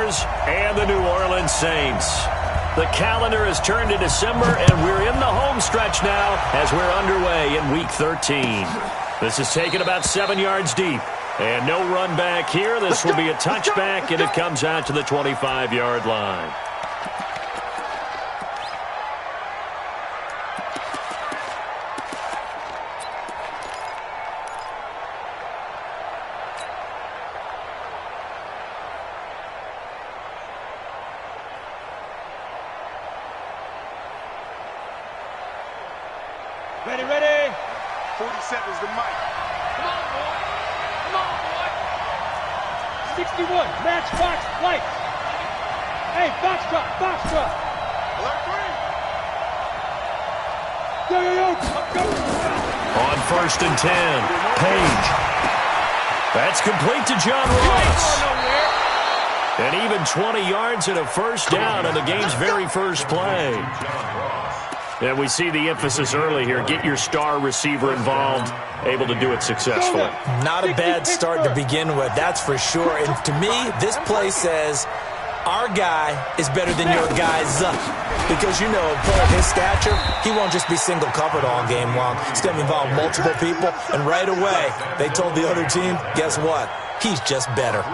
Chargers and the New Orleans Saints. The calendar has turned to December, and we're in the home stretch now as we're underway in Week 13. This is taken about 7 yards deep. And no run back here. This will be a touchback, and it comes out to the 25-yard line. Ready. 47 is the mic. Come on, boy. 61, match, box, lights. Hey, box truck. Alert 3. Yo. Go. On 1st and 10, Page. That's complete to John Ross. And even 20 yards and a first down on the game's very first play. And we see the emphasis early here. Get your star receiver involved, able to do it successfully. Not a bad start to begin with, that's for sure. And to me, this play says our guy is better than your guy's. Because, you know, a player of his stature, he won't just be single covered all game long. He's going to involve multiple people. And right away, they told the other team, guess what? He's just better.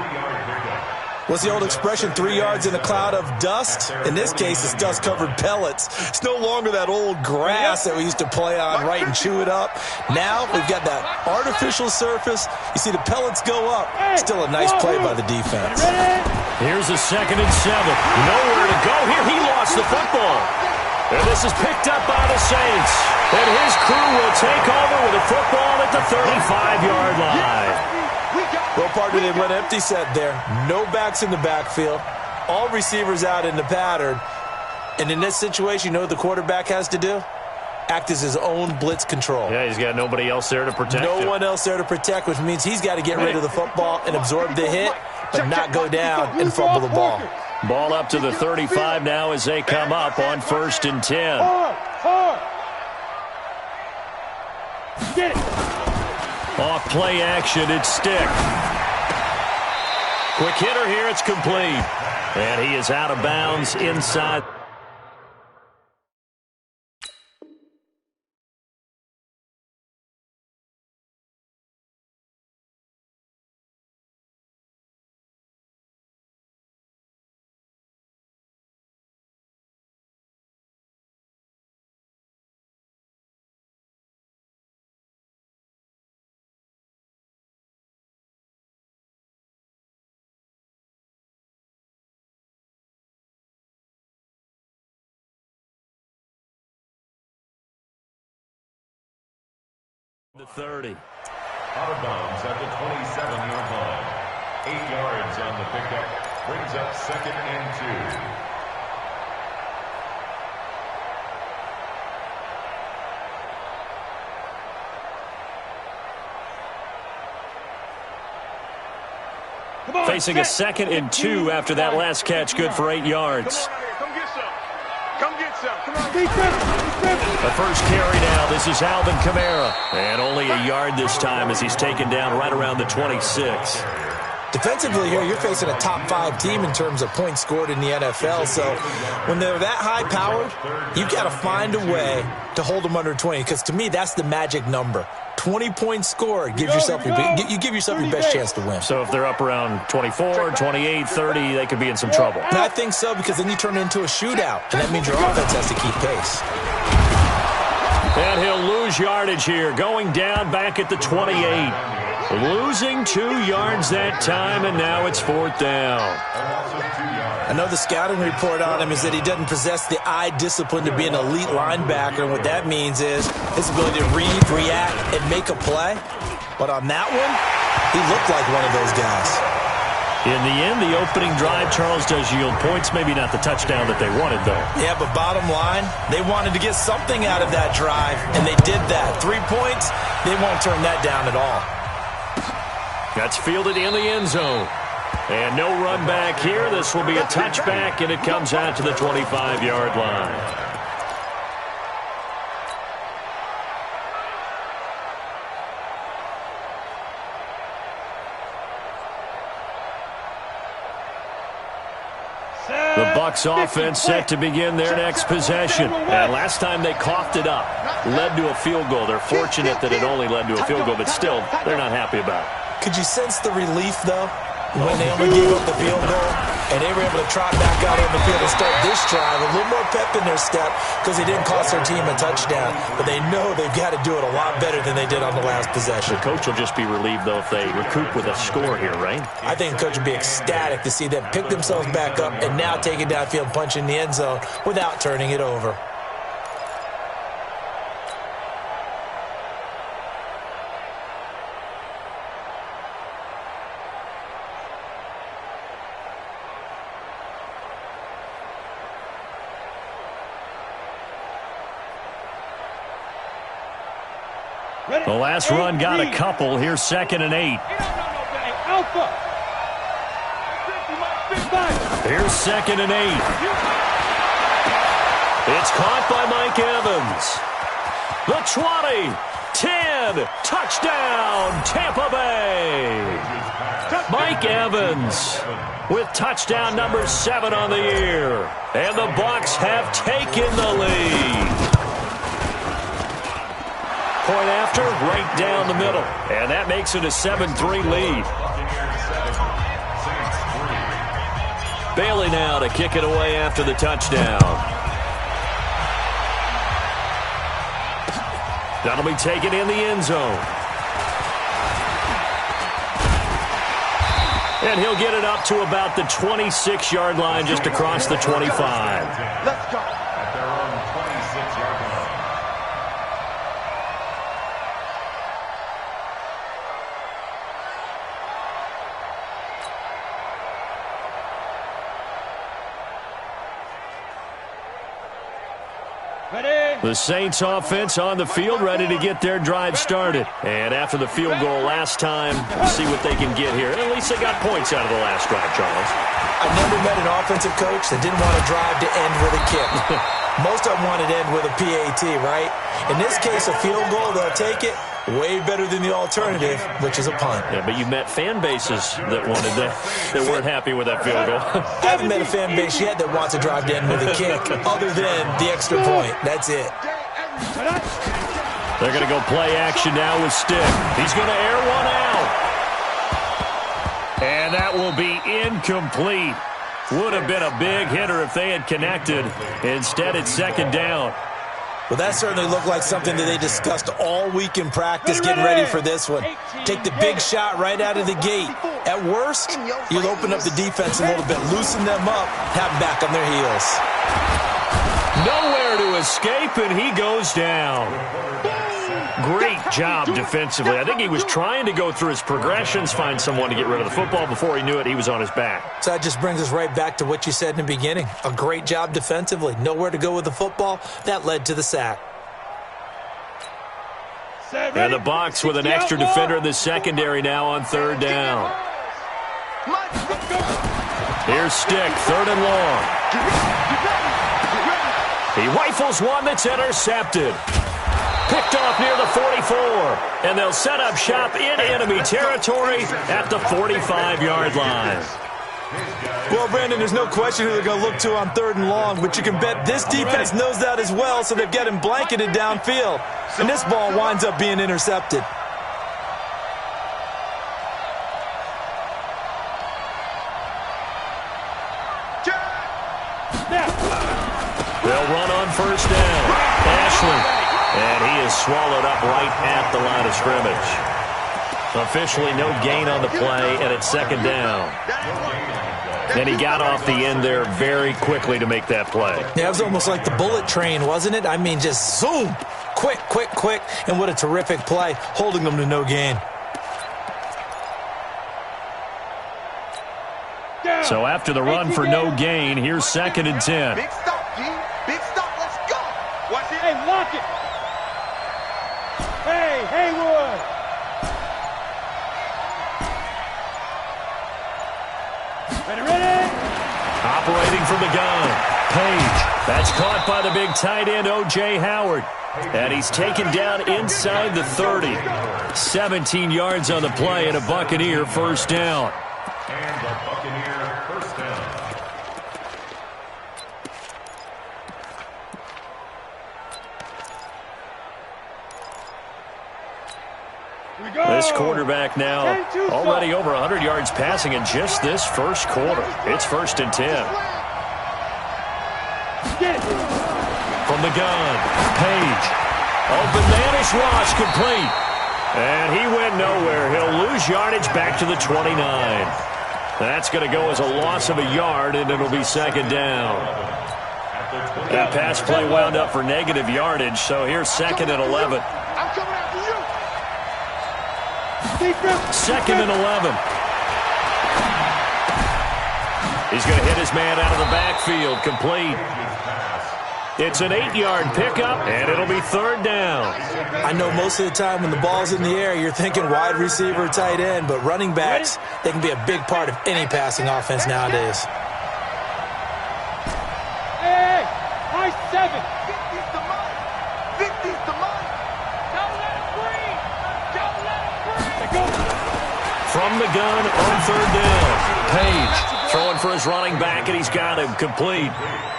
What's the old expression, 3 yards in a cloud of dust? In this case, it's dust-covered pellets. It's no longer that old grass that we used to play on, right, and chew it up. Now we've got that artificial surface. You see the pellets go up. Still a nice play by the defense. Here's a 2nd and 7. Nowhere to go here. He lost the football. And this is picked up by the Saints. And his crew will take over with a football at the 35-yard line. Well, partner, they went empty set there. No backs in the backfield. All receivers out in the pattern. And in this situation, you know what the quarterback has to do? Act as his own blitz control. Yeah, he's got nobody else there to protect him. No one else there to protect, which means he's got to get rid of the football and absorb the hit, but not go down and fumble the ball. Ball up to the 35 now as they come up on 1st and 10. Get it. Off play action, it's Stick. Quick hitter here, it's complete. And he is out of bounds inside. The 30. Out of bounds at the 27-yard line. 8 yards on the pickup. Brings up 2nd and 2. Facing a 2nd and 2 after that last catch, good for 8 yards. Come get some. Come on, defense. The first carry now. This is Alvin Kamara. And only a yard this time as he's taken down right around the 26. Defensively here, you're facing a top 5 team in terms of points scored in the NFL. So when they're that high-powered, you've got to find a way to hold them under 20. Because to me, that's the magic number. 20 points scored. You give yourself your best chance to win. So if they're up around 24, 28, 30, they could be in some trouble. And I think so, because then you turn it into a shootout. And that means your offense has to keep pace. And he'll lose yardage here, going down back at the 28. Losing 2 yards that time, and now it's 4th down. I know the scouting report on him is that he doesn't possess the eye discipline to be an elite linebacker, and what that means is his ability to read, react, and make a play. But on that one, he looked like one of those guys. In the end, the opening drive, Charles, does yield points. Maybe not the touchdown that they wanted, though. Yeah, but bottom line, they wanted to get something out of that drive, and they did that. 3 points, they won't turn that down at all. That's fielded in the end zone. And no run back here. This will be a touchback, and it comes out to the 25-yard line. Bucs offense set to begin their next possession. And last time they coughed it up, led to a field goal. They're fortunate that it only led to a field goal, but still, they're not happy about it. Could you sense the relief, though, when they only gave up the field goal and they were able to trot back out on the field and start this drive? A little more pep in their step because they didn't cost their team a touchdown, but they know they've got to do it a lot better than they did on the last possession. The coach will just be relieved, though, if they recoup with a score here, right? I think the coach would be ecstatic to see them pick themselves back up and now take it downfield, punch in the end zone without turning it over. The last run got a couple. Here's 2nd and 8. Here's 2nd and 8. It's caught by Mike Evans. The 20, 10, touchdown, Tampa Bay. Mike Evans with touchdown number 7 on the year. And the Bucs have taken the lead. Point after, right down the middle. And that makes it a 7-3 lead. Bailey now to kick it away after the touchdown. That'll be taken in the end zone. And he'll get it up to about the 26-yard line, just across the 25. Let's go. At their own 26-yard line. The Saints offense on the field, ready to get their drive started. And after the field goal last time, we'll see what they can get here. At least they got points out of the last drive, Charles. I've never met an offensive coach that didn't want to drive to end with a kick. Most of them wanted to end with a PAT, right? In this case, a field goal, they'll take it. Way better than the alternative, which is a punt. Yeah, but you met fan bases that wanted that weren't happy with that field goal. I haven't met a fan base yet that wants to drive to end with a kick, other than the extra point. That's it. They're going to go play action now with Stick. He's going to air one out. And that will be incomplete. Would have been a big hitter if they had connected. Instead, it's 2nd down. Well, that certainly looked like something that they discussed all week in practice, getting ready for this one. Take the big shot right out of the gate. At worst, you'll open up the defense a little bit, loosen them up, have them back on their heels. Nowhere to escape, and he goes down. Great job defensively. I think he was trying to go through his progressions, find someone to get rid of the football. Before he knew it, he was on his back. So that just brings us right back to what you said in the beginning. A great job defensively. Nowhere to go with the football. That led to the sack. And the Bucs with an extra defender in the secondary now on 3rd down. Here's Stick, 3rd and long. He rifles one that's intercepted. Picked off near the 44, and they'll set up shop in enemy territory at the 45-yard line. Well, Brandon, there's no question who they're going to look to on 3rd and long, but you can bet this defense knows that as well, so they've got him blanketed downfield. And this ball winds up being intercepted. They'll run on 1st down. Ashley. And he is swallowed up right at the line of scrimmage. Officially no gain on the play, and it's 2nd down. And he got off the end there very quickly to make that play. Yeah, it was almost like the bullet train, wasn't it? I mean, just zoom. Quick, quick, quick. And what a terrific play, holding them to no gain. So after the run for no gain, here's 2nd and 10. Big stop, G. Big stop. Let's go. Watch it. Hey, lock it. Hey, Haywood. Ready. Operating from the gun. Page. That's caught by the big tight end, O.J. Howard. And he's taken down inside the 30. 17 yards on the play and a Buccaneer 1st down. And the Buccaneer 1st down. This quarterback now already over 100 yards passing in just this first quarter. It's 1st and 10. From the gun, Page. Open man is Ross, complete. And he went nowhere. He'll lose yardage back to the 29. That's going to go as a loss of a yard, and it'll be 2nd down. That pass play wound up for negative yardage, so here's 2nd and 11. I'm coming after you. 2nd and 11. He's going to hit his man out of the backfield, complete. It's an 8-yard pickup, and it'll be 3rd down. I know most of the time when the ball's in the air, you're thinking wide receiver, tight end, but running backs, they can be a big part of any passing offense nowadays. Hey, high 7. 50's the money. 50's the money. Don't let him breathe. Don't let him breathe. From the gun on 3rd down. Page throwing for his running back, and he's got him complete.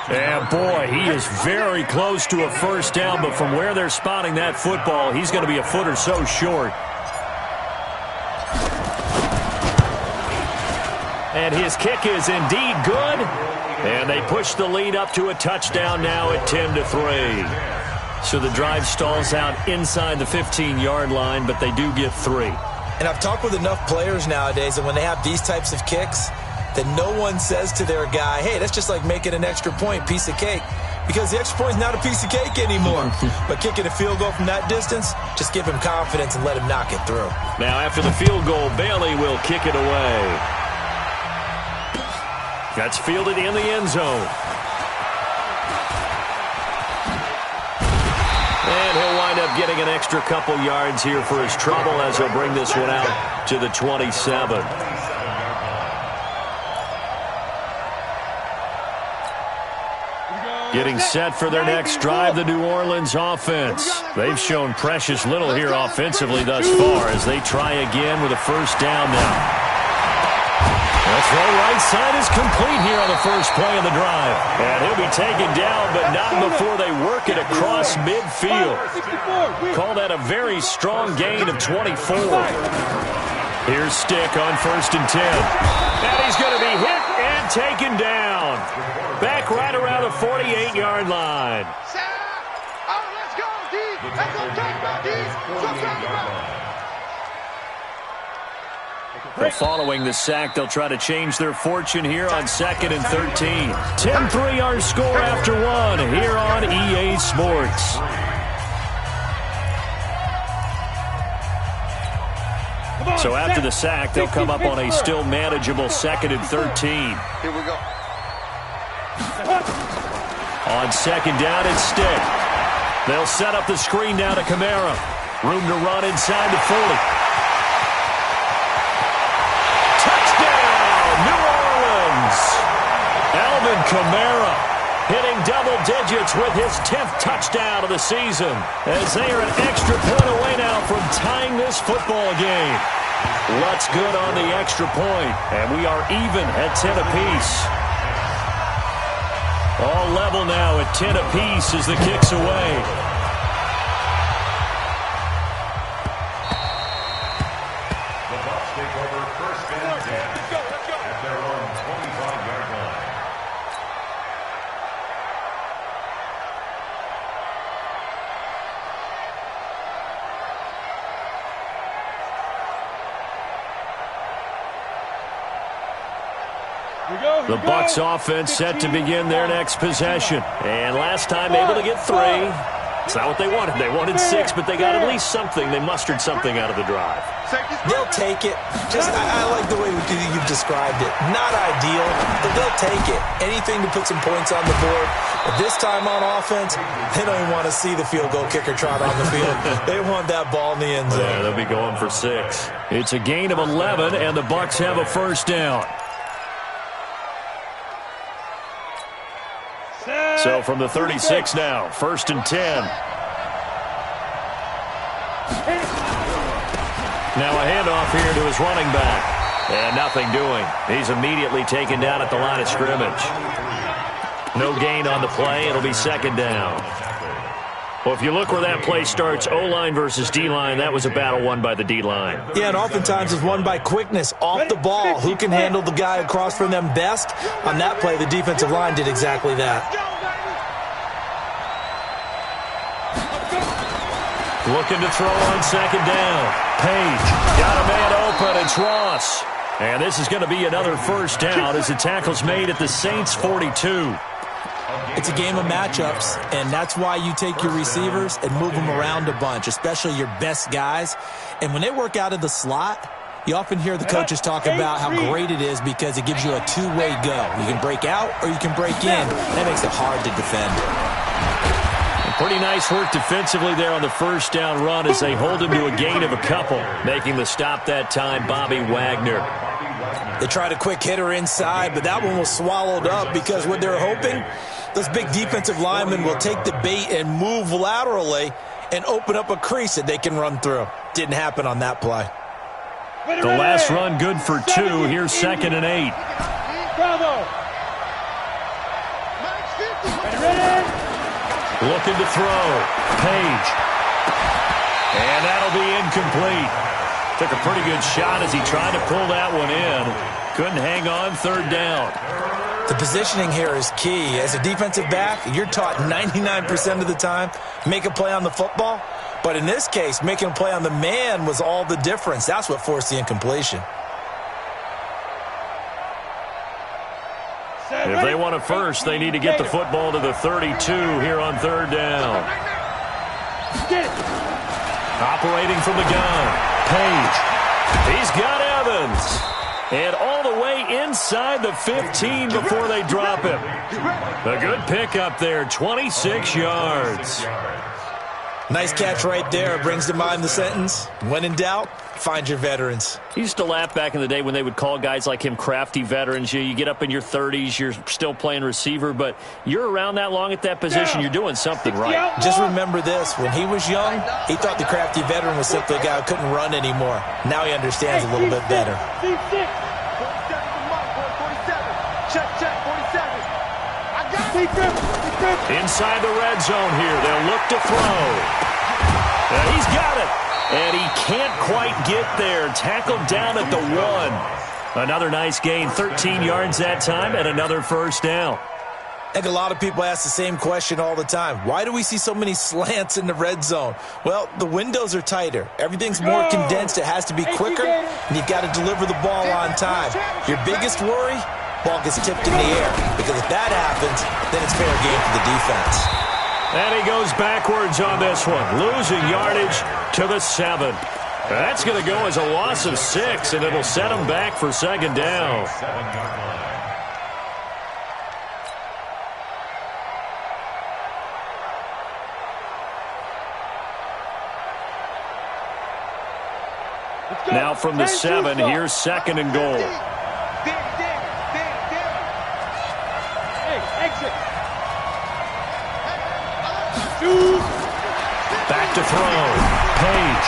And, boy, he is very close to a 1st down, but from where they're spotting that football, he's going to be a foot or so short. And his kick is indeed good. And they push the lead up to a touchdown now at 10-3. So the drive stalls out inside the 15-yard line, but they do get 3. And I've talked with enough players nowadays that when they have these types of kicks, that no one says to their guy, hey, that's just like making an extra point, piece of cake. Because the extra point is not a piece of cake anymore. But kicking a field goal from that distance, just give him confidence and let him knock it through. Now after the field goal, Bailey will kick it away. That's fielded in the end zone. And he'll wind up getting an extra couple yards here for his trouble as he'll bring this one out to the 27. Getting set for their next drive, the New Orleans offense. They've shown precious little here offensively thus far as they try again with a 1st down now. The throw right side is complete here on the first play of the drive. And he'll be taken down, but not before they work it across midfield. Call that a very strong gain of 24. Here's Stick on 1st and 10. And he's going to be hit and taken down. Back right around the 48-yard line. Oh, let's go, D. Let's go, talk about D. Well, following the sack, they'll try to change their fortune here on 2nd and 13. 10-3 our score after 1 here on EA Sports. So after the sack, they'll come up on a still manageable 2nd and 13. Here we go. On 2nd down, it's Stick. They'll set up the screen now to Kamara. Room to run inside the 40. Touchdown, New Orleans! Alvin Kamara hitting double digits with his 10th touchdown of the season as they are an extra point away now from tying this football game. What's good on the extra point, and we are even at 10 apiece. All level now at 10 apiece as the kick's away. The Bucs take over 1st and 10 at their own 25-yard line. The Bucs offense set to begin their next possession. And last time able to get 3. It's not what they wanted. They wanted 6, but they got at least something. They mustered something out of the drive. They'll take it. I like the way you've described it. Not ideal, but they'll take it. Anything to put some points on the board. But this time on offense, they don't even want to see the field goal kicker trot on the field. They want that ball in the end zone. Yeah, they'll be going for 6. It's a gain of 11, and the Bucs have a 1st down. So from the 36 now, 1st and 10. Now a handoff here to his running back. And nothing doing. He's immediately taken down at the line of scrimmage. No gain on the play. It'll be 2nd down. Well, if you look where that play starts, O-line versus D-line, that was a battle won by the D-line. Yeah, and oftentimes it's won by quickness, off the ball. Who can handle the guy across from them best? On that play, the defensive line did exactly that. Looking to throw on second down. Page got a man open. It's Ross. And this is going to be another first down as the tackle's made at the Saints' 42. It's a game of matchups, and that's why you take your receivers and move them around a bunch, especially your best guys. And when they work out of the slot, you often hear the coaches talk about how great it is because it gives you a two-way go. You can break out or you can break in. That makes it hard to defend. Pretty nice work defensively there on the first down run as they hold him to a gain of a couple. Making the stop that time, Bobby Wagner. They tried a quick hitter inside, but that one was swallowed up because what they're hoping, those big defensive linemen will take the bait and move laterally and open up a crease that they can run through. Didn't happen on that play. The last run good for 2. Here's 2nd and 8. Bravo. Looking to throw. Page. And that'll be incomplete. Took a pretty good shot as he tried to pull that one in. Couldn't hang on, 3rd down. The positioning here is key. As a defensive back, you're taught 99% of the time, make a play on the football. But in this case, making a play on the man was all the difference. That's what forced the incompletion. If they want a first, they need to get the football to the 32 here on 3rd down. Operating from the gun. Page. He's got Evans. And all the way inside the 15 before they drop him. A good pickup there, 26 yards. Nice catch right there. Brings to mind the sentence, when in doubt, find your veterans. He used to laugh back in the day when they would call guys like him crafty veterans. You get up in your 30s, you're still playing receiver, but you're around that long at that position, you're doing something right. Just remember this, when he was young, he thought the crafty veteran was simply a guy who couldn't run anymore. Now he understands a little bit better. Inside the red zone here, they'll look to throw. And he's got it. And he can't quite get there. Tackled down at the 1. Another nice gain, 13 yards that time, and another first down. I think a lot of people ask the same question all the time. Why do we see so many slants in the red zone? Well, the windows are tighter. Everything's more condensed. It has to be quicker, and you've got to deliver the ball on time. Your biggest worry? Ball gets tipped in the air, because if that happens, then it's fair game for the defense. And he goes backwards on this one, losing yardage to the 7. That's going to go as a loss of 6, and it'll set him back for 2nd down. Now from the 7, here's 2nd and goal. Back to throw. Page.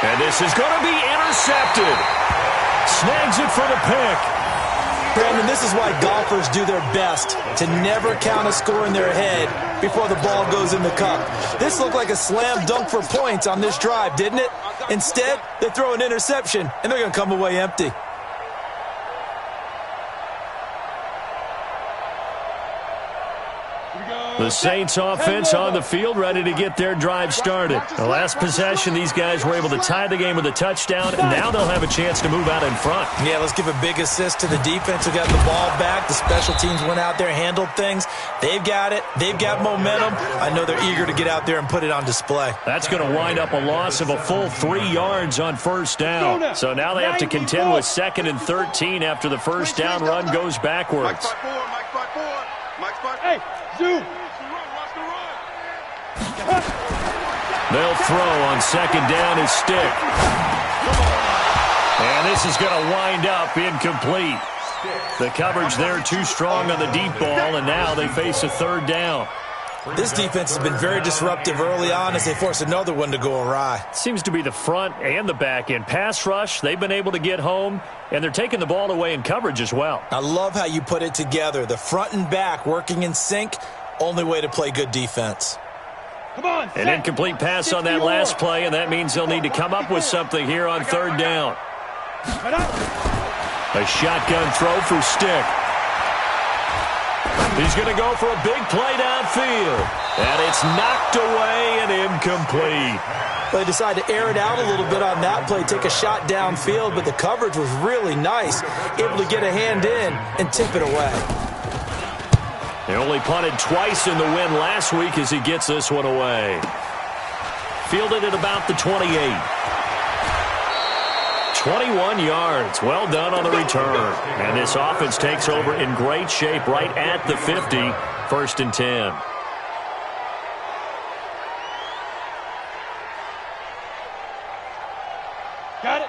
And this is going to be intercepted. Snags it for the pick. Brandon, this is why golfers do their best to never count a score in their head before the ball goes in the cup. This looked like a slam dunk for points on this drive, didn't it? Instead, they throw an interception, and they're going to come away empty. The Saints offense on the field, ready to get their drive started. The last possession, these guys were able to tie the game with a touchdown, and now they'll have a chance to move out in front. Yeah, let's give a big assist to the defense who got the ball back. The special teams went out there, handled things. They've got it. They've got momentum. I know they're eager to get out there and put it on display. That's going to wind up a loss of a full 3 yards on first down. So now they have to contend with 2nd and 13 after the first down run goes backwards. Hey, zoom. They'll throw on 2nd down his stick. And this is going to wind up incomplete. The coverage there too strong on the deep ball, and now they face a 3rd down. This defense has been very disruptive early on as they force another one to go awry. Seems to be the front and the back end. Pass rush, they've been able to get home, and they're taking the ball away in coverage as well. I love how you put it together. The front and back working in sync, only way to play good defense. Come on, An incomplete pass on that last play, and that means they'll need to come up with something here on third down. A shotgun throw for Stick. He's going to go for a big play downfield. And it's knocked away and incomplete. They decided to air it out a little bit on that play, take a shot downfield, but the coverage was really nice, able to get a hand in and tip it away. They only punted twice in the win last week as he gets this one away. Fielded at about the 28. 21 yards. Well done on the return. And this offense takes over in great shape right at the 50. 1st and 10.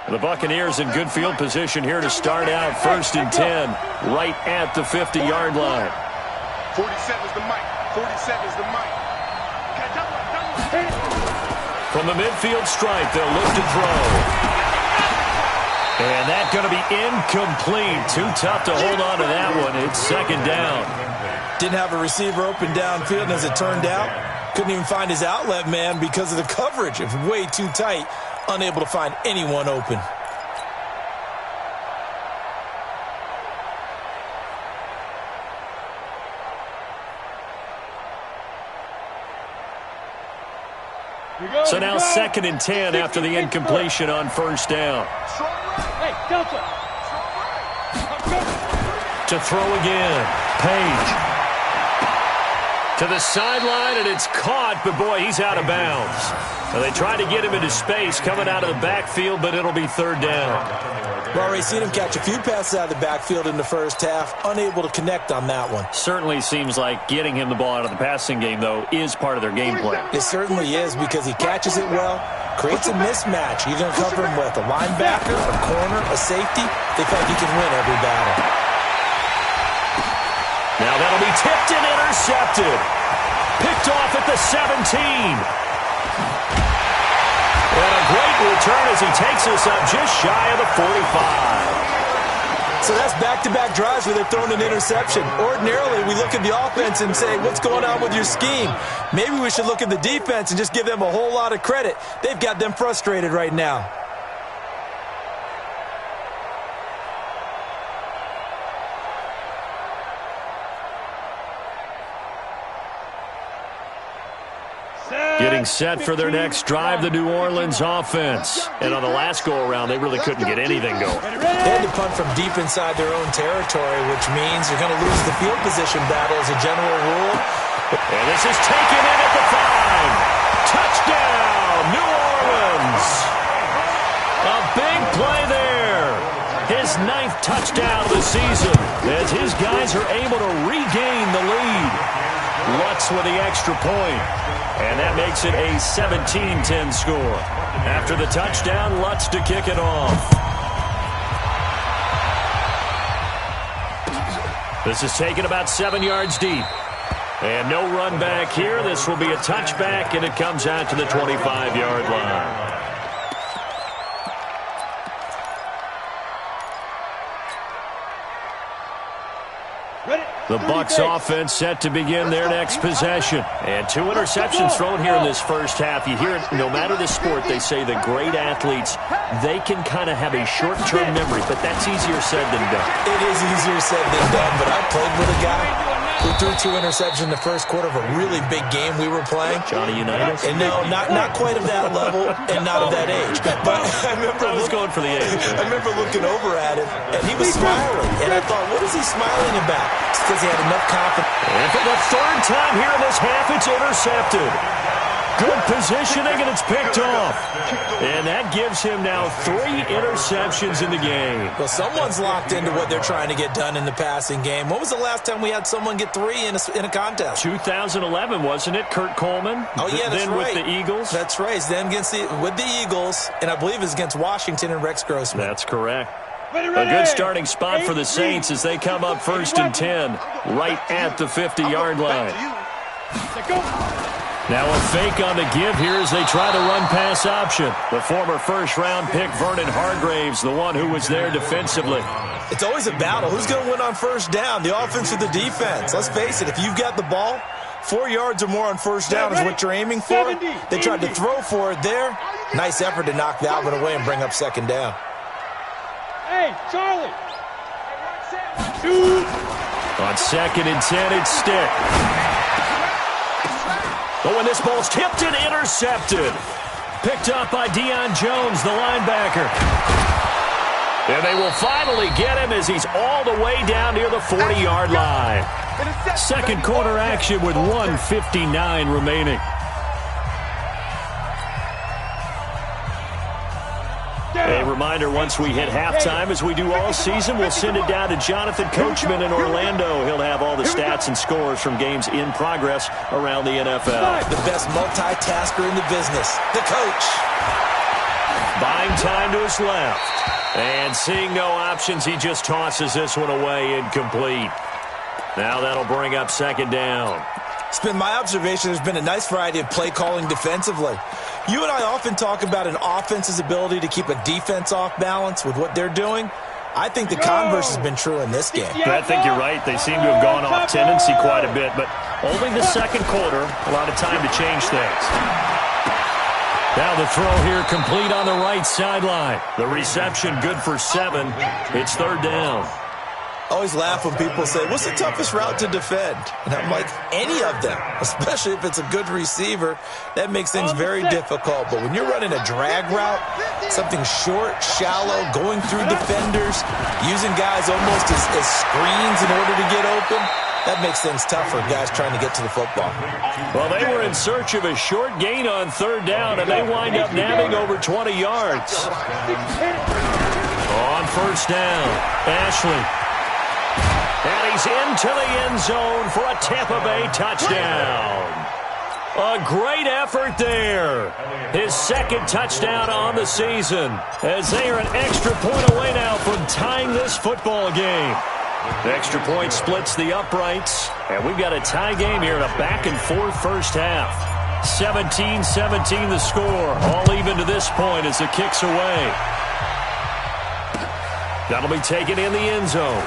The Buccaneers in good field position here to start out. 1st and 10 right at the 50-yard line. 47 is the mic. 47 is the mic. From the midfield stripe, they'll look to throw. And that's going to be incomplete. Too tough to hold on to that one. It's 2nd down. Didn't have a receiver open downfield, and as it turned out, couldn't even find his outlet man because of the coverage. It was way too tight, unable to find anyone open. So now 2nd and 10 after the incompletion on 1st down. Hey, Delta. To throw again. Page. To the sideline, and it's caught, but boy, he's out of bounds. Now, they tried to get him into space coming out of the backfield, but it'll be 3rd down. We've already seen him catch a few passes out of the backfield in the first half, unable to connect on that one. Certainly seems like getting him the ball out of the passing game, though, is part of their game plan. It certainly is because he catches it well, creates a mismatch. You're going to cover him with a linebacker, a corner, a safety. They feel like he can win every battle. Now that'll be tipped and intercepted. Picked off at the 17. And a great return as he takes us up just shy of the 45. So that's back-to-back drives where they've thrown an interception. Ordinarily, we look at the offense and say, what's going on with your scheme? Maybe we should look at the defense and just give them a whole lot of credit. They've got them frustrated right now. Getting set for their next drive, the New Orleans offense. And on the last go-around, they really couldn't get anything going. They had to punt from deep inside their own territory, which means you're going to lose the field position battle as a general rule. And this is taken in at the 5. Touchdown, New Orleans. A big play there. His 9th touchdown of the season as his guys are able to regain the lead. Lutz with the extra point. And that makes it a 17-10 score. After the touchdown, Lutz to kick it off. This is taken about 7 yards deep. And no run back here. This will be a touchback, and it comes out to the 25-yard line. The Bucs offense set to begin their next possession. And 2 interceptions thrown here in this first half. You hear it, no matter the sport, they say the great athletes, they can kind of have a short-term memory, but that's easier said than done. It is easier said than done, but I played with a guy who threw 2 interceptions in the first quarter of a really big game we were playing. Johnny Unitas? And no, not quite of that level and not of that age. But I remember I was going for the age. I remember looking over at him, and he was smiling. And I thought, what is he smiling about? It's because he had enough confidence. And for the 3rd time here in this half, it's intercepted. Good positioning, and it's picked off. And that gives him now 3 interceptions in the game. Well, someone's locked into what they're trying to get done in the passing game. When was the last time we had someone get 3 in a contest? 2011, wasn't it? Kurt Coleman? Oh, yeah, that's then right. With the Eagles? That's right. Then with the Eagles, and I believe it's against Washington and Rex Grossman. That's correct. A good starting spot for the Saints as they come up 1st and 10, right at the 50-yard line. Now a fake on the give here as they try the run-pass option. The former first-round pick, Vernon Hargraves, the one who was there defensively. It's always a battle. Who's going to win on 1st down, the offense or the defense? Let's face it, if you've got the ball, 4 yards or more on first down is what you're aiming for. They tried to throw for it there. Nice effort to knock that one away and bring up second down. Hey, Charlie. Shoot. On 2nd and 10, it's Stick. Oh, and this ball's tipped and intercepted. Picked up by Deion Jones, the linebacker. And they will finally get him as he's all the way down near the 40-yard line. Second quarter action with 1:59 remaining. A reminder, once we hit halftime, as we do all season, we'll send it down to Jonathan Coachman in Orlando. He'll have all the stats and scores from games in progress around the NFL. The best multitasker in the business, the coach. Buying time to his left. And seeing no options, he just tosses this one away, incomplete. Now that'll bring up second down. It's been my observation there's been a nice variety of play calling defensively. You and I often talk about an offense's ability to keep a defense off balance with what they're doing. I think the converse has been true in this game. I think you're right. They seem to have gone off tendency quite a bit, but only the second quarter, a lot of time to change things. Now the throw here complete on the right sideline. The reception good for 7. It's third down. I always laugh when people say, what's the toughest route to defend? And I'm like, any of them, especially if it's a good receiver. That makes things very difficult. But when you're running a drag route, something short, shallow, going through defenders, using guys almost as screens in order to get open, that makes things tough for guys trying to get to the football. Well, they were in search of a short gain on third down, and they wind up nabbing over 20 yards. On first down, Ashley. And he's into the end zone for a Tampa Bay touchdown. A great effort there. His second touchdown on the season, as they are an extra point away now from tying this football game. The extra point splits the uprights, and we've got a tie game here in a back-and-forth first half. 17-17 the score, all even to this point as the kick's away. That'll be taken in the end zone.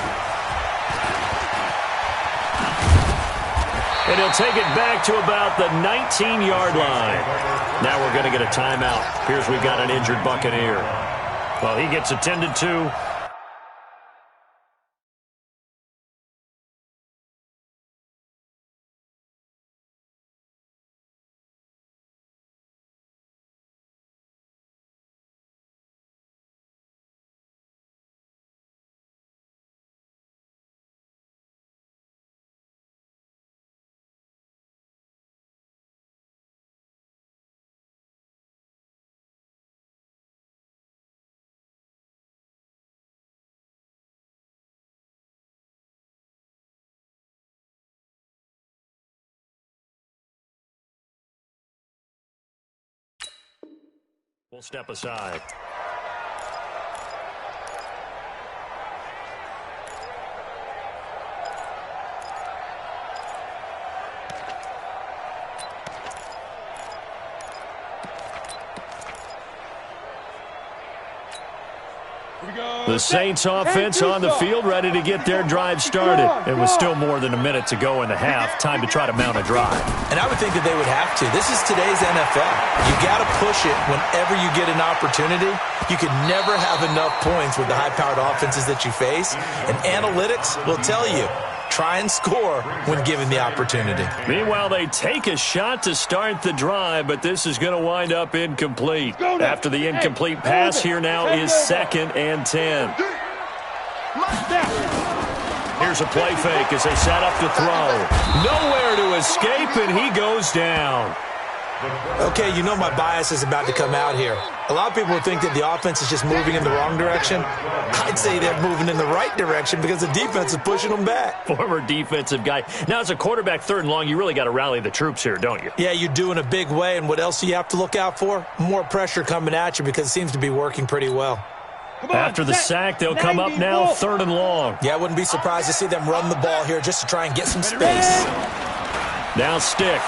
And he'll take it back to about the 19-yard line. Now we're going to get a timeout. Here's we've got an injured Buccaneer. Well, he gets attended to. We'll step aside. The Saints offense on the field, ready to get their drive started. It was still more than a minute to go in the half. Time to try to mount a drive. And I would think that they would have to. This is today's NFL. You got to push it whenever you get an opportunity. You can never have enough points with the high-powered offenses that you face. And analytics will tell you, try and score when given the opportunity. Meanwhile, they take a shot to start the drive, but this is going to wind up incomplete. After the incomplete pass, here now is 2nd and 10. Here's a play fake as they set up to throw. Nowhere to escape, and he goes down. Okay, you know my bias is about to come out here. A lot of people think that the offense is just moving in the wrong direction. I'd say they're moving in the right direction because the defense is pushing them back. Former defensive guy. Now, as a quarterback, 3rd and long, you really got to rally the troops here, don't you? Yeah, you do in a big way. And what else do you have to look out for? More pressure coming at you because it seems to be working pretty well. After the sack, they'll come up now 3rd and long. Yeah, I wouldn't be surprised to see them run the ball here just to try and get some space. Now Stick.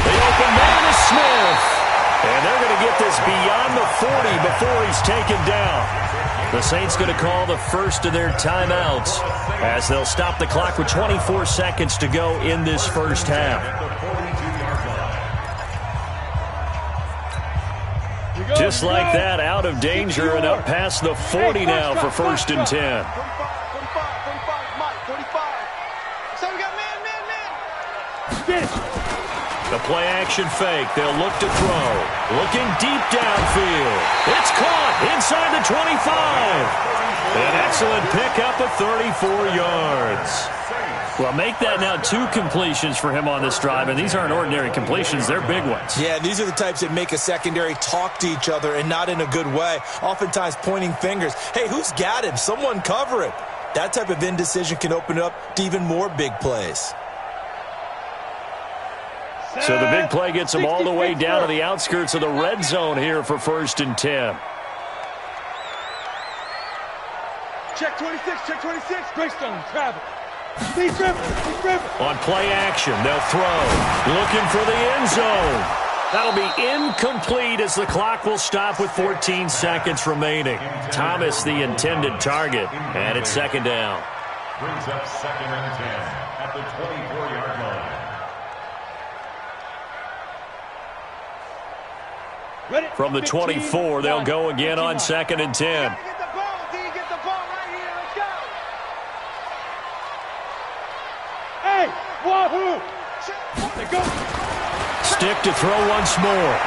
They open man to Smith. And they're going to get this beyond the 40 before he's taken down. The Saints going to call the first of their timeouts as they'll stop the clock with 24 seconds to go in this first half. Just like that, out of danger and up past the 40 now for 1st and 10. 45, Mike, 45. So we got man. The play action fake. They'll look to throw. Looking deep downfield. It's caught inside the 25. An excellent pickup of 34 yards. Well, make that now 2 completions for him on this drive, and these aren't ordinary completions. They're big ones. Yeah, these are the types that make a secondary talk to each other and not in a good way, oftentimes pointing fingers. Hey, who's got him? Someone cover it. That type of indecision can open up to even more big plays. So the big play gets them all the way down to the outskirts of the red zone here for 1st and 10. Check 26, check 26. Greystone, travel. He's driven. On play action, they'll throw. Looking for the end zone. That'll be incomplete as the clock will stop with 14 seconds remaining. Thomas, the intended target, and it's 2nd down. Brings up 2nd and 10 at the 24-yard line. From the 24, they'll go again on 2nd and 10. Get the ball, D. Get the ball right here. Let's go. Hey, wahoo! They go. Stick to throw once more.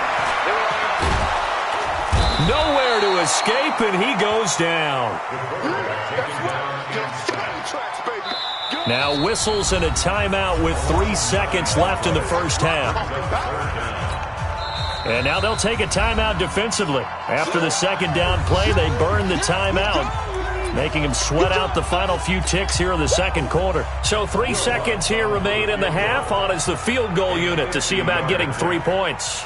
Nowhere to escape, and he goes down. Now whistles and a timeout with 3 seconds left in the first half. And now they'll take a timeout defensively. After the 2nd down play, they burn the timeout, making them sweat out the final few ticks here in the 2nd quarter. So 3 seconds here remain in the half. On is the field goal unit to see about getting 3 points.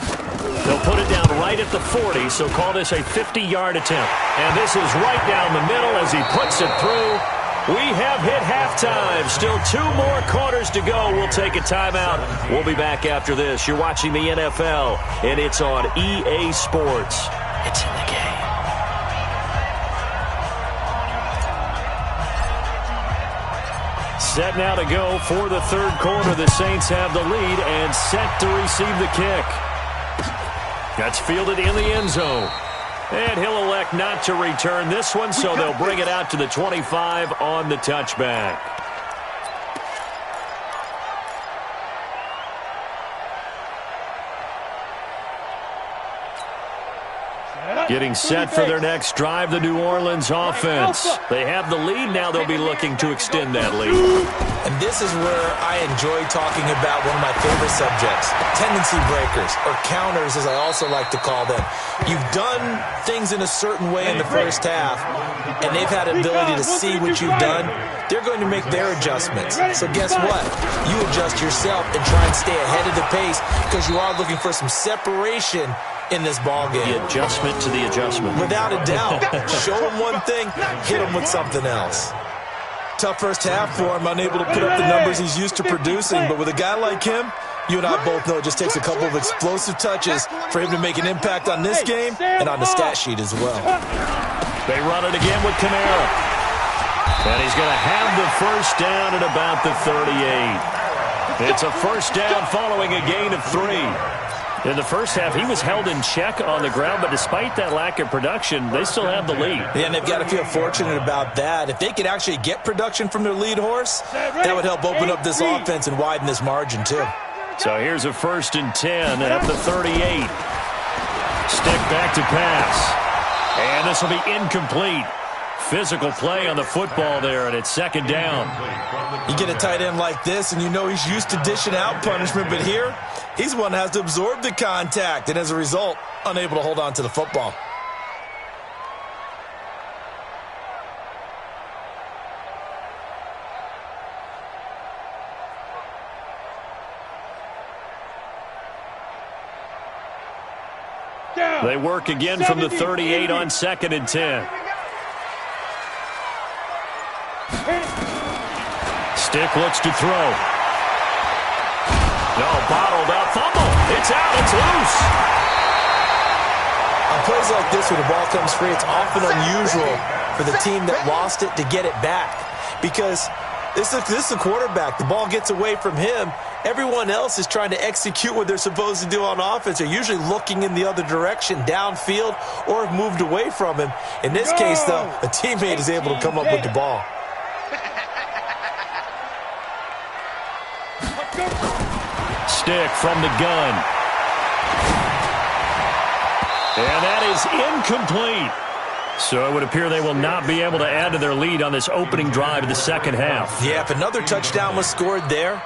They'll put it down right at the 40, so call this a 50-yard attempt. And this is right down the middle as he puts it through. We have hit halftime. Still 2 more quarters to go. We'll take a timeout. We'll be back after this. You're watching the NFL, and it's on EA Sports. It's in the game. Set now to go for the 3rd quarter. The Saints have the lead and set to receive the kick. That's fielded in the end zone. And he'll elect not to return this one, so they'll bring it out to the 25 on the touchback. Getting set for their next drive, the New Orleans offense. They have the lead now. They'll be looking to extend that lead. And this is where I enjoy talking about one of my favorite subjects, tendency breakers, or counters as I also like to call them. You've done things in a certain way in the first half, and they've had the ability to see what you've done. They're going to make their adjustments. So guess what? You adjust yourself and try and stay ahead of the pace because you are looking for some separation in this ball game. The adjustment to the adjustment. Without a doubt. Show him one thing, hit him with something else. Tough first half for him, unable to put up the numbers he's used to producing. But with a guy like him, you and I both know it just takes a couple of explosive touches for him to make an impact on this game and on the stat sheet as well. They run it again with Kamara. And he's going to have the first down at about the 38. It's a first down following a gain of 3. In the first half, he was held in check on the ground, but despite that lack of production, they still have the lead. Yeah, and they've got to feel fortunate about that. If they could actually get production from their lead horse, that would help open up this offense and widen this margin, too. So here's a 1st and 10 at the 38. Stick back to pass. And this will be incomplete. Physical play on the football there, and it's 2nd down. You get a tight end like this, and you know he's used to dishing out punishment, but here, he's the one that has to absorb the contact, and as a result, unable to hold on to the football. They work again from the 38 on 2nd and 10. Stick looks to throw. No, bottled up. Fumble. It's out. It's loose. On plays like this where the ball comes free, it's often unusual for the team that lost it to get it back. Because this is a quarterback. The ball gets away from him. Everyone else is trying to execute what they're supposed to do on offense. They're usually looking in the other direction, downfield, or have moved away from him. In this case, though, a teammate is able to come up with the ball. Stick from the gun. And that is incomplete. So it would appear they will not be able to add to their lead on this opening drive of the second half. Yeah, if another touchdown was scored there,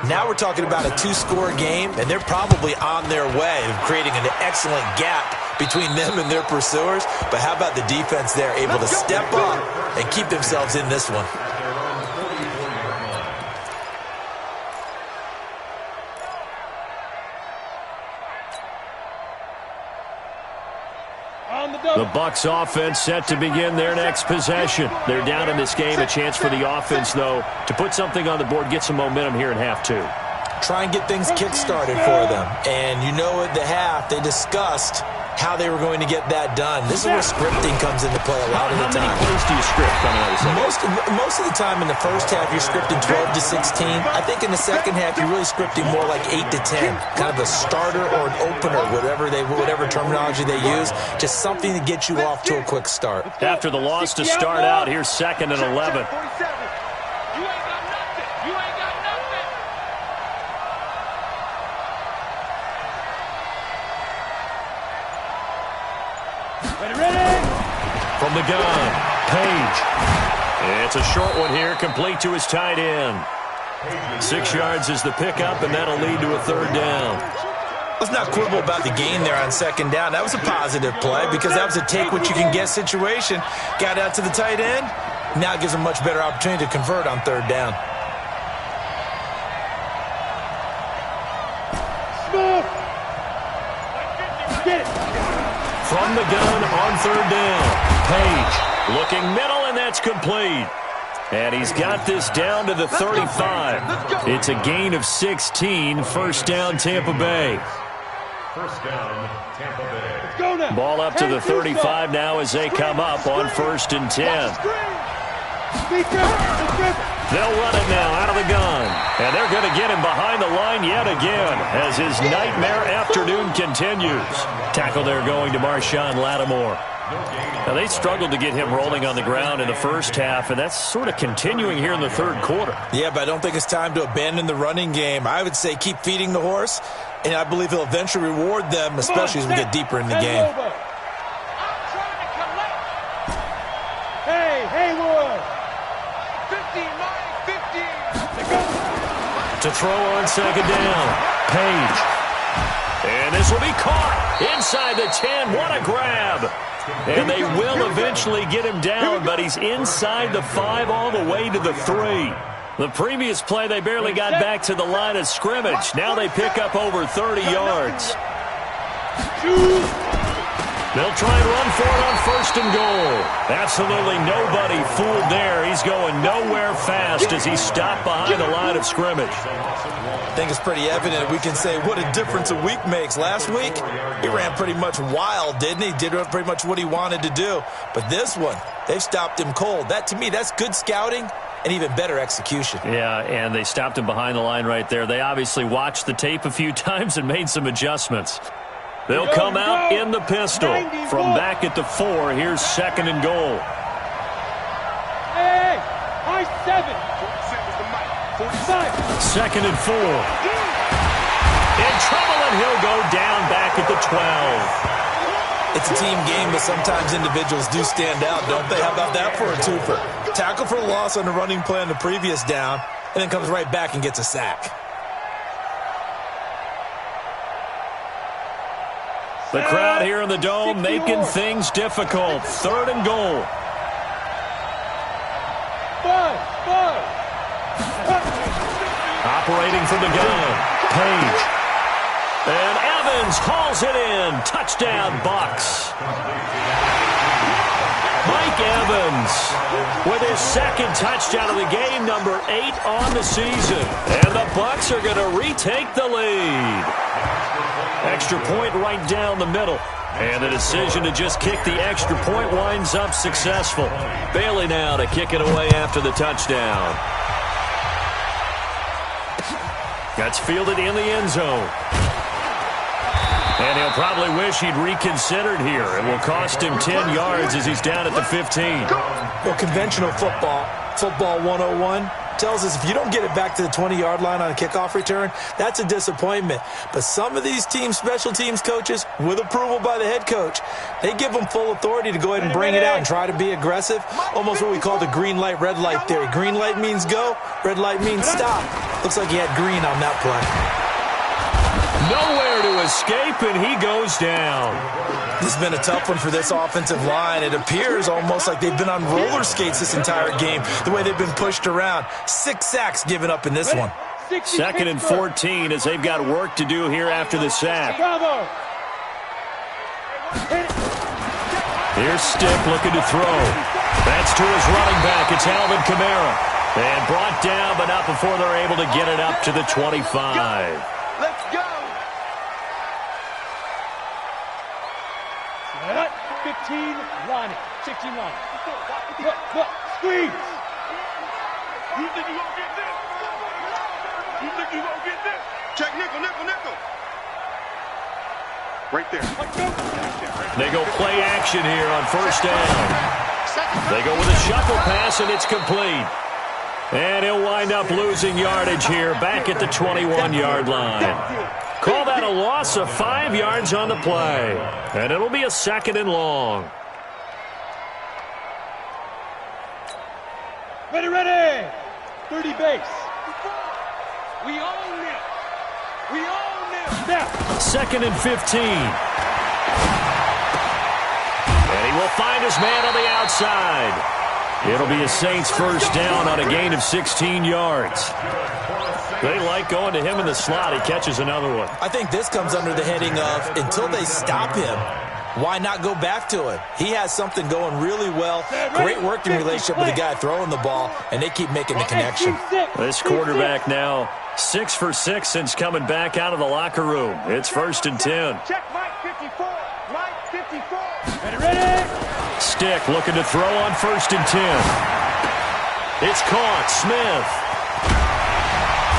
now we're talking about a two-score game, and they're probably on their way of creating an excellent gap between them and their pursuers. But how about the defense there, able to step up and keep themselves in this one? The Bucs offense set to begin their next possession. They're down in this game. A chance for the offense, though, to put something on the board, get some momentum here in half two. Try and get things kick-started for them. And you know at the half, they discussed how they were going to get that done. This is where scripting comes into play a lot of the time. How many plays do you script coming out of the second? Most of the time in the first half, you're scripting 12 to 16. I think in the second half, you're really scripting more like 8 to 10. Kind of a starter or an opener, whatever terminology they use. Just something to get you off to a quick start. After the loss to start out, here's 2nd and 11. From the gun, Page. It's a short one here, complete to his tight end. 6 yards is the pickup, and that'll lead to a 3rd down. Let's not quibble about the gain there on 2nd down. That was a positive play because that was a take-what-you-can-get situation. Got out to the tight end. Now it gives them a much better opportunity to convert on 3rd down. From the gun on 3rd down. Page looking middle, and that's complete. And he's got this down to the 35. It's a gain of 16. 1st down, Tampa Bay. 1st down, Tampa Bay. Ball up to the 35 now as they come up on 1st and 10. They'll run it now out of the gun. And they're going to get him behind the line yet again as his nightmare afternoon continues. Tackle there going to Marshawn Lattimore. Now, they struggled to get him rolling on the ground in the first half, and that's sort of continuing here in the 3rd quarter. Yeah, but I don't think it's time to abandon the running game. I would say keep feeding the horse, and I believe he'll eventually reward them, especially as we get deeper in the game. Hey, Haywood! 15, 15. To throw on 2nd down, Page. And this will be caught inside the 10. What a grab. And they will eventually get him down, but he's inside the 5 all the way to the 3. The previous play, they barely got back to the line of scrimmage. Now they pick up over 30 yards. They'll try and run for it on 1st and goal. Absolutely nobody fooled there. He's going nowhere fast as he's stopped behind the line of scrimmage. I think it's pretty evident. We can say what a difference a week makes. Last week, he ran pretty much wild, didn't he? Did pretty much what he wanted to do. But this one, they've stopped him cold. That, to me, that's good scouting and even better execution. Yeah, and they stopped him behind the line right there. They obviously watched the tape a few times and made some adjustments. They'll come out in the pistol. From back at the 4, here's 2nd and goal. Hey, high 7. 2nd and 4. In trouble, and he'll go down back at the 12. It's a team game, but sometimes individuals do stand out, don't they? How about that for a twofer? Tackle for a loss on the running play on the previous down, and then comes right back and gets a sack. The crowd here in the Dome making things difficult. 3rd and goal. 5. Operating from the gun, Page. And Evans hauls it in. Touchdown, Bucs. Mike Evans with his 2nd touchdown of the game, number 8 on the season. And the Bucs are going to retake the lead. Extra point right down the middle. And the decision to just kick the extra point winds up successful. Bailey now to kick it away after the touchdown. That's fielded in the end zone. And he'll probably wish he'd reconsidered here. It will cost him 10 yards as he's down at the 15. Well, conventional football 101, tells us if you don't get it back to the 20-yard line on a kickoff return, that's a disappointment. But some of these special teams coaches, with approval by the head coach, they give them full authority to go ahead and bring it out and try to be aggressive. Almost what we call the green light, red light theory. Green light means go, red light means stop. Looks like he had green on that play. Nowhere to escape, and he goes down. This has been a tough one for this offensive line. It appears almost like they've been on roller skates this entire game, the way they've been pushed around. 6 sacks given up in this one. 2nd and 14 as they've got work to do here after the sack. Here's Stick looking to throw. That's to his running back. It's Alvin Kamara. And brought down, but not before they're able to get it up to the 25. Let's go. 15, line it. 16 line. Look, squeeze. You think you gonna get this? You think you gonna get this? Check nickel. Right there. They go play action here on first down. They go with a shuffle pass, and it's complete. And he'll wind up losing yardage here back at the 21-yard line. Call that a loss of 5 yards on the play. And it'll be a 2nd and long. Ready. 30 base. We own it. Now. 2nd and 15. And he will find his man on the outside. It'll be a Saints first down on a gain of 16 yards. They like going to him in the slot. He catches another one. I think this comes under the heading of until they stop him, why not go back to it? He has something going really well. Great working relationship with the guy throwing the ball, and they keep making the connection. This quarterback now 6 for 6 since coming back out of the locker room. It's 1st and 10. Check Mike 54. Mike 54. Ready. Stick looking to throw on 1st and 10. It's caught. Smith.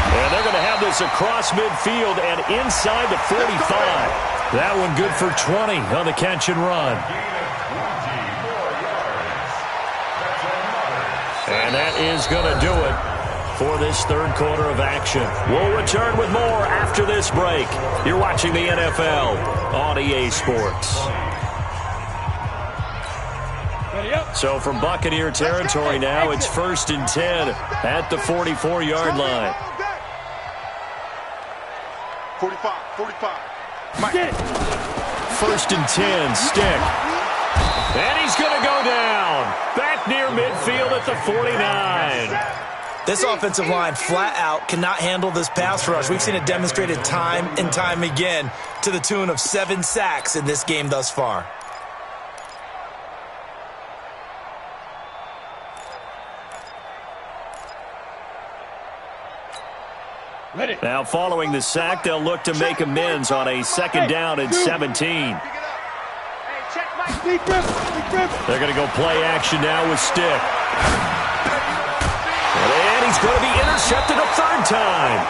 And they're going to have this across midfield and inside the 45. That one good for 20 on the catch and run. And that is going to do it for this third quarter of action. We'll return with more after this break. You're watching the NFL on EA Sports. So from Buccaneer territory now, it's 1st and 10 at the 44-yard line. 45. Mike. 1st and 10, Stick. And he's going to go down. Back near midfield at the 49. This offensive line flat out cannot handle this pass rush. We've seen it demonstrated time and time again to the tune of 7 sacks in this game thus far. Now following the sack, they'll look to make amends on a 2nd down and 17. They're going to go play action now with Stick. And he's going to be intercepted a 3rd time.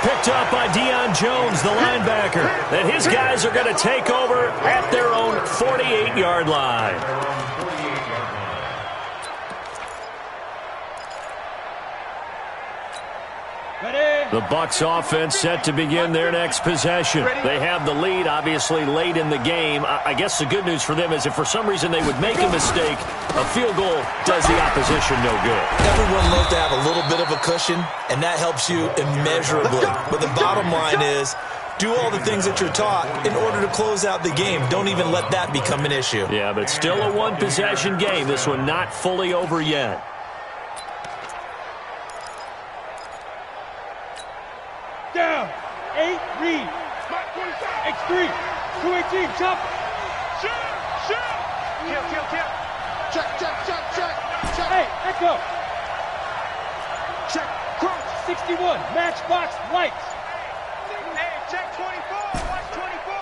Picked up by Deion Jones, the linebacker. And his guys are going to take over at their own 48-yard line. The Bucs offense set to begin their next possession. They have the lead, obviously, late in the game. I guess the good news for them is if for some reason they would make a mistake, a field goal does the opposition no good. Everyone loves to have a little bit of a cushion, and that helps you immeasurably. But the bottom line is, do all the things that you're taught in order to close out the game. Don't even let that become an issue. Yeah, but still a one-possession game. This one not fully over yet. Down. 8, read. X3. 218, jump. Shoot. Kill. Check. Hey, echo. Check. Cross. 61, matchbox lights. Hey, check 24. Watch 24.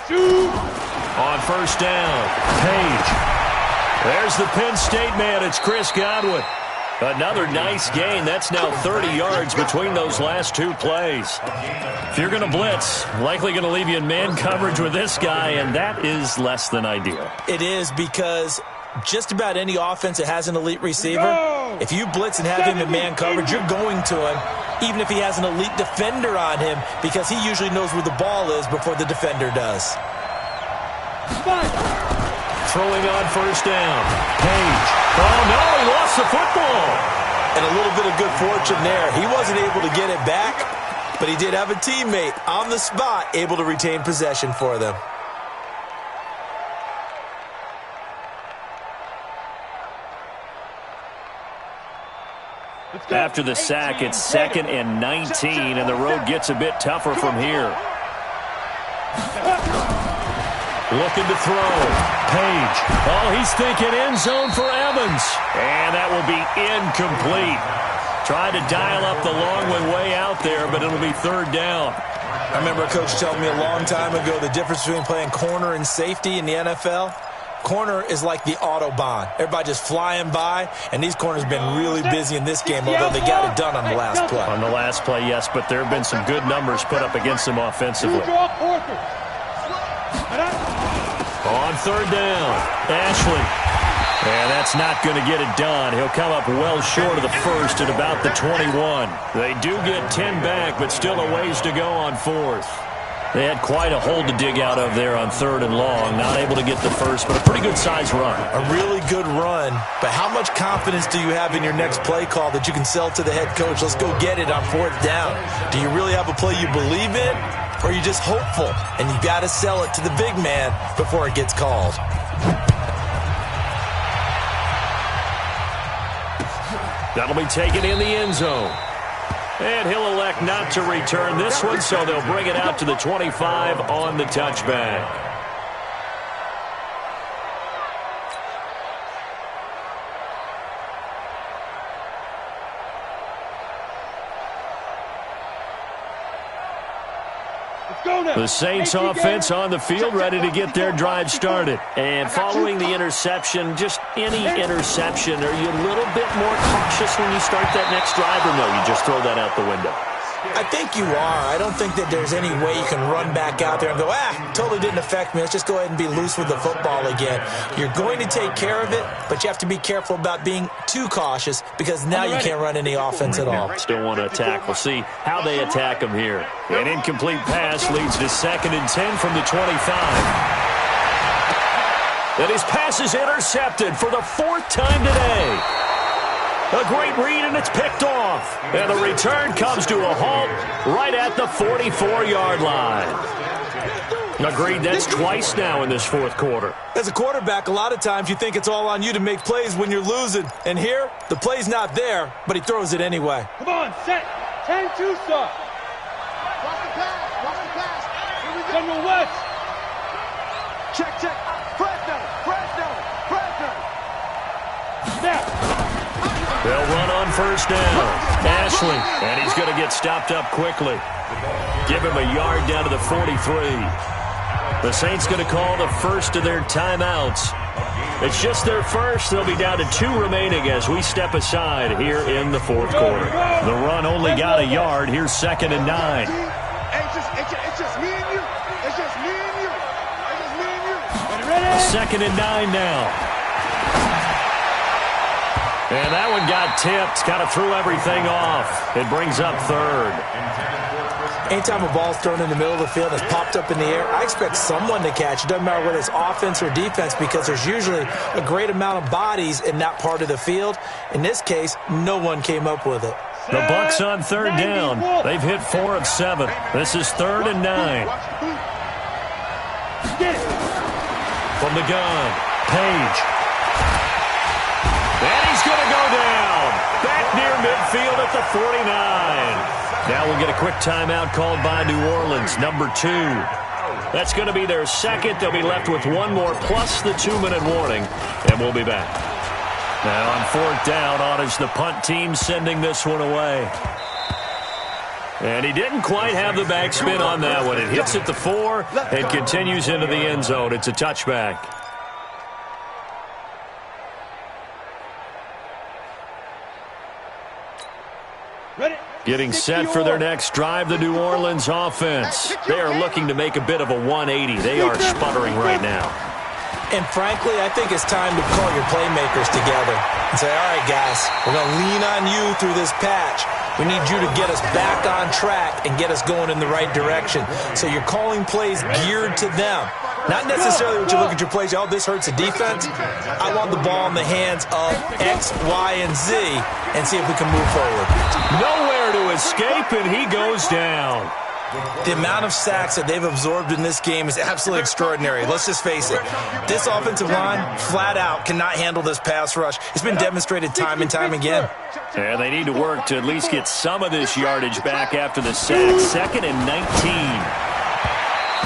On first down, Page. There's the Penn State man. It's Chris Godwin. Another nice gain. That's now 30 yards between those last two plays. If you're going to blitz, likely going to leave you in man coverage with this guy, and that is less than ideal. It is, because just about any offense that has an elite receiver, if you blitz and have him in man coverage, you're going to him, even if he has an elite defender on him, because he usually knows where the ball is before the defender does. Throwing on first down, Page. Oh, no, he lost the football. And a little bit of good fortune there. He wasn't able to get it back, but he did have a teammate on the spot able to retain possession for them. After the sack, it's 2nd and 19, and the road gets a bit tougher from here. Looking to throw. Page. Oh, he's thinking end zone for Evans. And that will be incomplete. Tried to dial up the long one way out there, but it'll be 3rd down. I remember a coach telling me a long time ago the difference between playing corner and safety in the NFL. Corner is like the Autobahn. Everybody just flying by, and these corners have been really busy in this game, although they got it done on the last play. On the last play, yes, but there have been some good numbers put up against them offensively. On 3rd down, Ashley. And that's not going to get it done. He'll come up well short of the first at about the 21. They do get 10 back, but still a ways to go on 4th. They had quite a hole to dig out of there on 3rd and long. Not able to get the first, but a pretty good-sized run. A really good run. But how much confidence do you have in your next play call that you can sell to the head coach? Let's go get it on 4th down. Do you really have a play you believe in, or are you just hopeful? And you got to sell it to the big man before it gets called. That'll be taken in the end zone. And he'll elect not to return this one, so they'll bring it out to the 25 on the touchback. The Saints offense on the field, ready to get their drive started. And following the interception, just any interception, are you a little bit more cautious when you start that next drive, or no, you just throw that out the window? I think you are. I don't think that there's any way you can run back out there and go, totally didn't affect me. Let's just go ahead and be loose with the football again. You're going to take care of it, but you have to be careful about being too cautious, because now you can't run any offense at all. Still want to attack. We'll see how they attack them here. An incomplete pass leads to 2nd and 10 from the 25. And his pass is intercepted for the 4th time today. A great read, and it's picked off. And the return comes to a halt right at the 44-yard line. Agreed, that's twice now in this 4th quarter. As a quarterback, a lot of times you think it's all on you to make plays when you're losing. And here, the play's not there, but he throws it anyway. Come on, set. 10-2, sir. Watch the pass. Watch the pass. Here we go. General West. Check. Fresno. Snap. They'll run on first down. Ashley, and he's going to get stopped up quickly. Give him a yard down to the 43. The Saints going to call the first of their timeouts. It's just their first. They'll be down to 2 remaining as we step aside here in the 4th quarter. The run only got a yard. Here's 2nd and 9. It's just me and you. It's just me and you. 2nd and 9 now. And that one got tipped, kind of threw everything off. It brings up 3rd. Anytime a ball's thrown in the middle of the field, it's popped up in the air, I expect someone to catch. It doesn't matter whether it's offense or defense, because there's usually a great amount of bodies in that part of the field. In this case, no one came up with it. The Bucs on 3rd down. They've hit 4 of 7. This is 3rd and 9. From the gun, Page. And he's going to go down. Back near midfield at the 49. Now we'll get a quick timeout called by New Orleans, number 2. That's going to be their 2nd. They'll be left with 1 more plus the 2-minute warning, and we'll be back. Now on 4th down, on is the punt team sending this one away. And he didn't quite have the backspin on that one. It hits at the 4 and continues into the end zone. It's a touchback. Getting set for their next drive, the New Orleans offense. They are looking to make a bit of a 180. They are sputtering right now. And frankly, I think it's time to call your playmakers together and say, all right, guys, we're going to lean on you through this patch. We need you to get us back on track and get us going in the right direction. So you're calling plays geared to them. Not necessarily when you look at your plays, oh, this hurts the defense. I want the ball in the hands of X, Y, and Z and see if we can move forward. Nowhere to escape, and he goes down. The amount of sacks that they've absorbed in this game is absolutely extraordinary. Let's just face it. This offensive line, flat out, cannot handle this pass rush. It's been demonstrated time and time again. And they need to work to at least get some of this yardage back after the sack. 2nd and 19.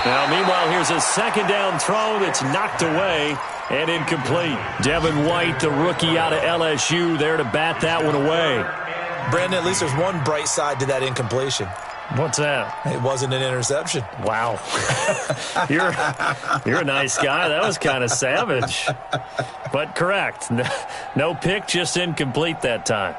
Now, meanwhile, here's a second down throw that's knocked away and incomplete. Devin White, the rookie out of LSU, there to bat that one away. Brandon, at least there's one bright side to that incompletion. What's that? It wasn't an interception. Wow. You're a nice guy. That was kind of savage. But correct. No pick, just incomplete that time.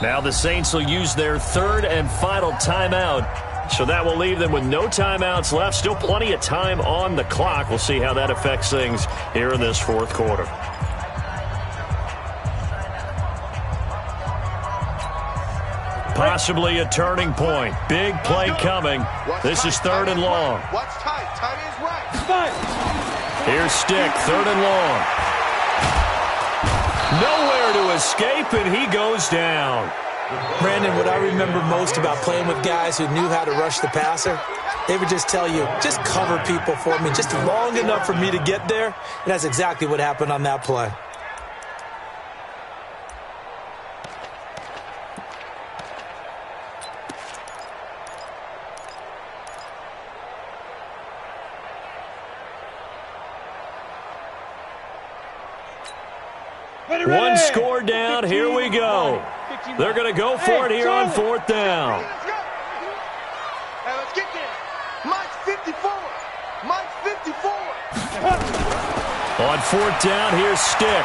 Now the Saints will use their 3rd and final timeout. So that will leave them with no timeouts left. Still plenty of time on the clock. We'll see how that affects things here in this 4th quarter. Possibly a turning point. Big play coming. This is 3rd and long. What's tight? Tight is right. Here's Stick, 3rd and long. Nowhere to escape, and he goes down. Brandon, what I remember most about playing with guys who knew how to rush the passer, they would just tell you, just cover people for me, just long enough for me to get there. And that's exactly what happened on that play. One score down. Here we go. They're going to go for it here on 4th down. Hey, let's get there. Mike's 54. Mike's 54. On 4th down, here's Stick.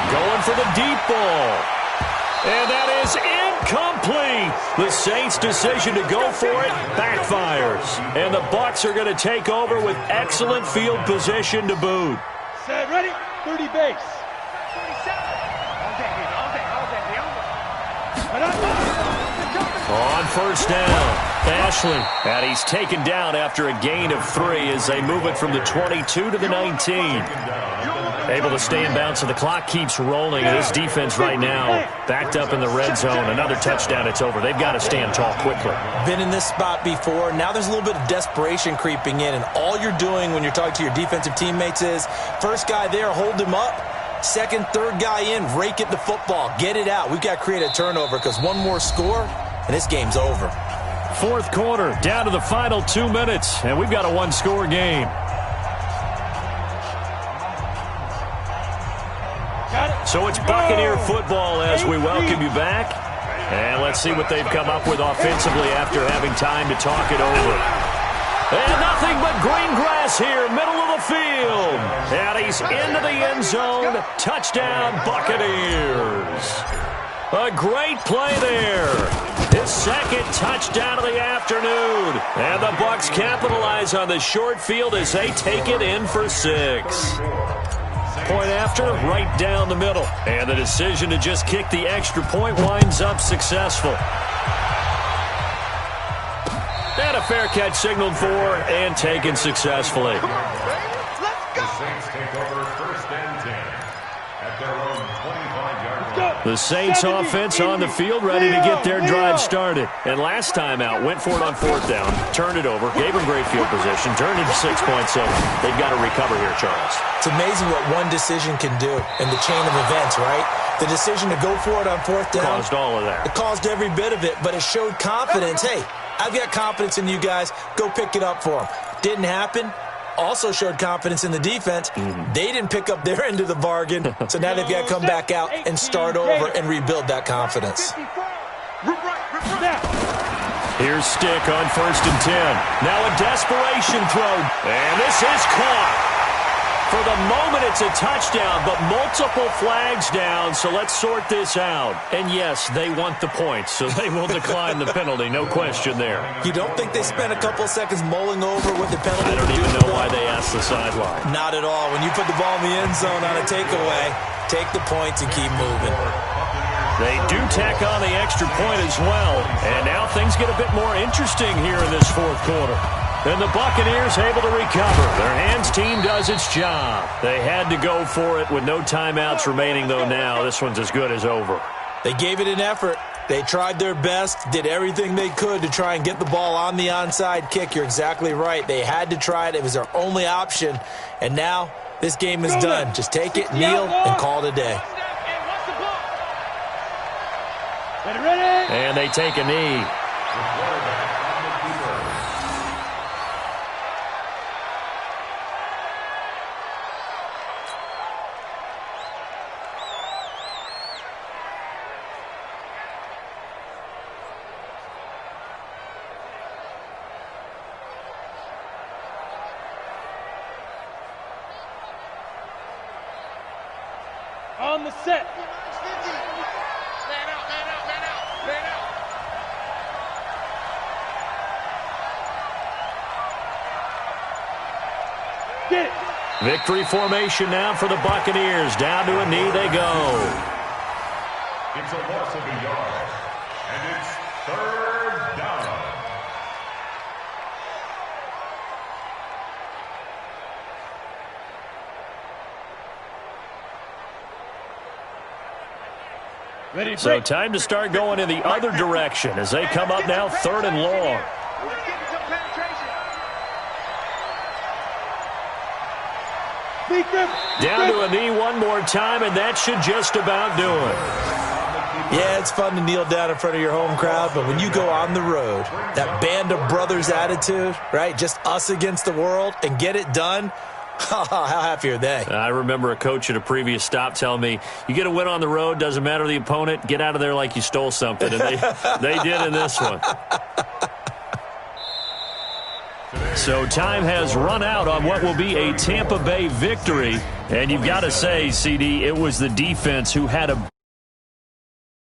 Going for the deep ball. And that is incomplete. The Saints' decision to go for it backfires. And the Bucs are going to take over with excellent field position to boot. Set, ready? 30 base. On 1st down, Ashley. And he's taken down after a gain of 3 as they move it from the 22 to the 19. Able to stay in bounds, so the clock keeps rolling. And this defense right now backed up in the red zone. Another touchdown, it's over. They've got to stand tall quickly. Been in this spot before. Now there's a little bit of desperation creeping in. And all you're doing when you're talking to your defensive teammates is, first guy there, hold him up. Second, third guy in, rake it to football. Get it out. We've got to create a turnover because one more score, and this game's over. 4th quarter, down to the final 2 minutes, and we've got a 1-score game. So it's Buccaneer football as we welcome you back. And let's see what they've come up with offensively after having time to talk it over. And nothing but green grass here, middle of the field. And he's into the end zone. Touchdown, Buccaneers. A great play there. His 2nd touchdown of the afternoon. And the Bucs capitalize on the short field as they take it in for 6. Point after, right down the middle. And the decision to just kick the extra point winds up successful. And a fair catch signaled for and taken successfully. Come on, baby. Let's go. The Saints take over 1st and 10 at their own 25-yard line. The Saints offense on the field, ready to get their drive started. And last time out, went for it on fourth down, turned it over, gave them great field position, turned it to 6 points. So they've got to recover here, Charles. It's amazing what one decision can do in the chain of events, right? The decision to go for it on fourth down caused all of that. It caused every bit of it, but it showed confidence. Hey, I've got confidence in you guys. Go pick it up for them. Didn't happen. Also showed confidence in the defense. They didn't pick up their end of the bargain, so now they've got to come back out and start over and rebuild that confidence. Here's Stick on 1st and 10. Now a desperation throw, and this is caught. For the moment, it's a touchdown, but multiple flags down, so let's sort this out. And yes, they want the points, so they will decline the penalty, no question there. You don't think they spent a couple of seconds mulling over what the penalty I don't even know why they asked the sideline. Not at all. When you put the ball in the end zone on a takeaway, take the points and keep moving. They do tack on the extra point as well, and now things get a bit more interesting here in this fourth quarter. And the Buccaneers able to recover. Their hands team does its job. They had to go for it with no timeouts remaining, though now this one's as good as over. They gave it an effort. They tried their best, did everything they could to try and get the ball on the onside kick. You're exactly right. They had to try it. It was their only option. And now this game is done. Just take it, kneel, and call it a day. And they take a knee. On the set. Get it. Victory formation now for the Buccaneers. Down to a knee they go. It's a loss of a yard, and it's 3rd down. Ready, So time to start going in the other direction as they come up now 3rd and long. Down to a knee one more time, and that should just about do it. Yeah, it's fun to kneel down in front of your home crowd, but when you go on the road, that band of brothers attitude, right, just us against the world, and get it done, how happy are they? I remember a coach at a previous stop telling me, you get a win on the road, doesn't matter the opponent, get out of there like you stole something. And they did in this one. So time has run out on what will be a Tampa Bay victory. And you've got to say, CD, it was the defense who had a